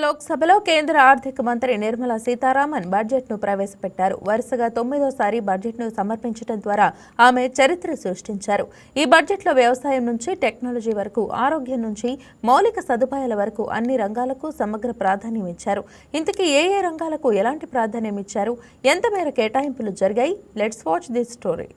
లోక్సభలో కేంద్ర ఆర్థిక మంత్రి నిర్మలా సీతారామన్ బడ్జెట్ను ప్రవేశపెట్టారు. వరుసగా 9వ బడ్జెట్ను సమర్పించడం ద్వారా ఆమె చరిత్ర సృష్టించారు. ఈ బడ్జెట్లో వ్యవసాయం నుంచి టెక్నాలజీ వరకు, ఆరోగ్యం నుంచి మౌలిక సదుపాయాల వరకు అన్ని రంగాలకు సమగ్ర ప్రాధాన్యం ఇచ్చారు. ఇంతకీ ఏ రంగాలకు ఎలాంటి ప్రాధాన్యం ఇచ్చారు, ఎంత మేర కేటాయింపులు జరిగాయి? Let's watch this story.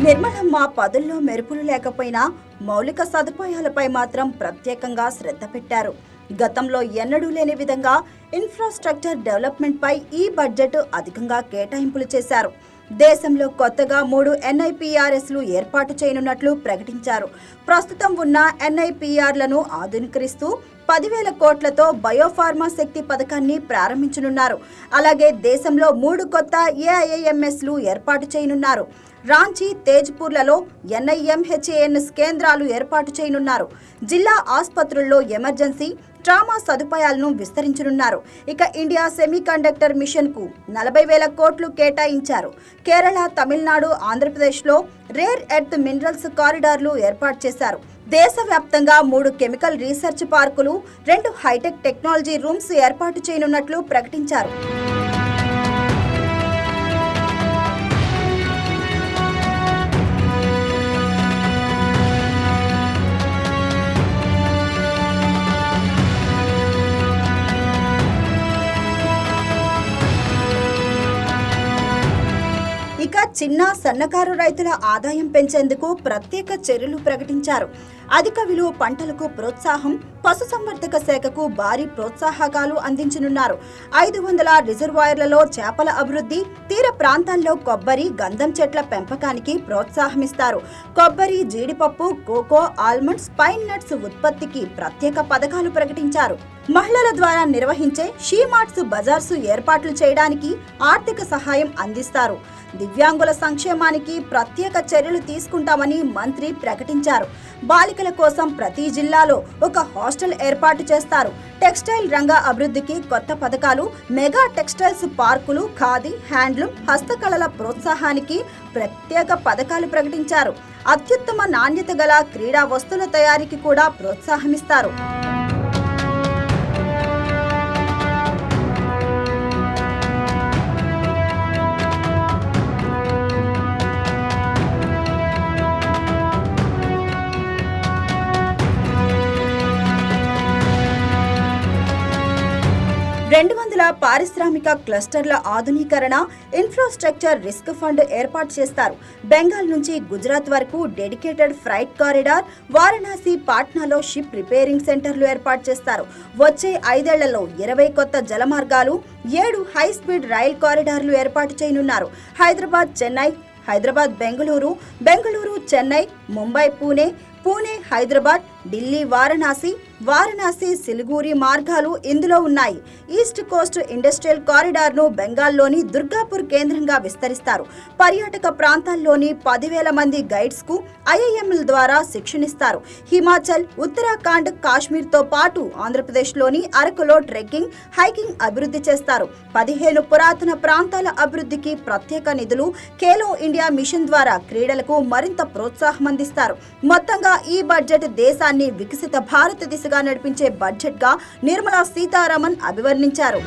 నిర్మలమ్మ పదుల్లో మెరుపులు లేకపోయినా మౌలిక సదుపాయాలపై మాత్రం ప్రత్యేకంగా శ్రద్ధ పెట్టారు. గతంలో ఎన్నడూ లేని విధంగా ఇన్ఫ్రాస్ట్రక్చర్ డెవలప్మెంట్పై ఈ బడ్జెట్ అధికంగా కేటాయింపులు చేశారు. దేశంలో కొత్తగా 3 NIPRSలు ఏర్పాటు చేయనున్నట్లు ప్రకటించారు. ప్రస్తుతం ఉన్న NIPRలను ఆధునీకరిస్తూ 10,000 కోట్లతో బయోఫార్మా శక్తి పథకాన్ని ప్రారంభించనున్నారు. అలాగే దేశంలో 3 కొత్త AIIMSలు ఏర్పాటు చేయనున్నారు. రాంచీ, తేజ్పూర్లలో NIMHANS కేంద్రాలు ఏర్పాటు చేయనున్నారు. జిల్లా ఆసుపత్రుల్లో ఎమర్జెన్సీ, ట్రామా సదుపాయాలను విస్తరించనున్నారు. ఇక ఇండియా సెమీకండక్టర్ మిషన్కు 40,000 కోట్లు కేటాయించారు. కేరళ, తమిళనాడు, ఆంధ్రప్రదేశ్లో రేర్ ఎర్త్ మినరల్స్ కారిడార్లు ఏర్పాటు చేశారు. దేశవ్యాప్తంగా 3 కెమికల్ రీసెర్చ్ పార్కులు, 2 హైటెక్ టెక్నాలజీ రూమ్స్ ఏర్పాటు చేయనున్నట్లు ప్రకటించారు. ఇక చిన్న సన్నకారు రైతుల ఆదాయం పెంచేందుకు ప్రత్యేక చర్యలు ప్రకటించారు. అధిక విలువ పంటలకు ప్రోత్సాహం, పశుసంవర్ధక శాఖకు భారీ ప్రోత్సాహకాలు అందించనున్నారు. 500 రిజర్వాయర్లలో చేపల అభివృద్ధి, తీర ప్రాంతాల్లో కొబ్బరి, గంధం చెట్ల పెంపకానికి ప్రోత్సాహమిస్తారు. కొబ్బరి, జీడిపప్పు, కోకో, ఆల్మండ్స్, పైన్ నట్స్ ఉత్పత్తికి ప్రత్యేక పథకాలు ప్రకటించారు. మహిళల ద్వారా నిర్వహించే షీ మార్ట్స్, బజార్స్ ఏర్పాట్లు చేయడానికి ఆర్థిక సహాయం అందిస్తారు. దివ్యాంగుల సంక్షేమానికి ప్రత్యేక చర్యలు తీసుకుంటామని మంత్రి ప్రకటించారు. బాలికల కోసం ప్రతి జిల్లాలో ఒక హాస్టల్ ఏర్పాటు చేస్తారు. టెక్స్టైల్ రంగ అభివృద్ధికి కొత్త పథకాలు, మెగా టెక్స్టైల్స్ పార్కులు, ఖాదీ, హ్యాండ్లూమ్, హస్తకళల ప్రోత్సాహానికి ప్రత్యేక పథకాలు ప్రకటించారు. అత్యుత్తమ నాణ్యత గల క్రీడా వస్తువుల తయారీకి కూడా ప్రోత్సాహమిస్తారు. పారిశ్రామిక క్లస్టర్ల ఆధునీకరణ, ఇన్ఫ్రాస్ట్రక్చర్ రిస్క్ ఫండ్ ఏర్పాటు చేస్తారు. బెంగాల్ నుంచి గుజరాత్ వరకు డెడికేటెడ్ ఫ్రైట్ కారిడార్, వారణాసి, పాట్నాలో షిప్ రిపేరింగ్ సెంటర్లు ఏర్పాటు చేస్తారు. వచ్చే 5 ఏళ్లలో 20 కొత్త జలమార్గాలు, 7 హై స్పీడ్ రైల్ కారిడార్లు ఏర్పాటు చేయనున్నారు. హైదరాబాద్, చెన్నై, హైదరాబాద్, బెంగళూరు, బెంగళూరు, చెన్నై, ముంబై, పూణే, పూణే, హైదరాబాద్, ఢిల్లీ, వారణాసి, వారణాసి, సిలిగురి మార్గాలు ఇందులో ఉన్నాయి. ఈస్ట్ కోస్ట్ ఇండస్ట్రియల్ కారిడార్ను బెంగాల్లోని దుర్గాపూర్ కేంద్రంగా విస్తరిస్తారు. పర్యాటక ప్రాంతాల్లోని 10,000 మంది గైడ్స్కు IIMల ద్వారా శిక్షణిస్తారు. హిమాచల్, ఉత్తరాఖండ్, కాశ్మీర్తో పాటు ఆంధ్రప్రదేశ్లోని అరకులో ట్రెక్కింగ్, హైకింగ్ అభివృద్ధి చేస్తారు. 15 పురాతన ప్రాంతాల అభివృద్ధికి ప్రత్యేక నిధులు, ఖేలో ఇండియా మిషన్ ద్వారా క్రీడలకు మరింత ప్రోత్సాహం అందిస్తారు. మొత్తంగా ఈ బడ్జెట్ దేశాన్ని వికసిత భారత దిశగా నడిపించే బడ్జెట్ గా నిర్మలా సీతారామన్ అభివర్ణించారు.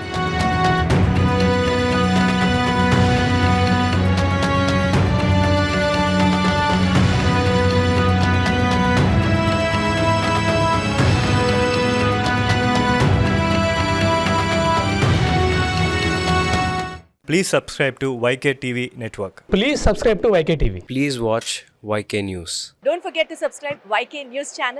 Please subscribe to YK TV Network. Please subscribe to YK TV. Please watch YK News. Don't forget to subscribe YK News channel.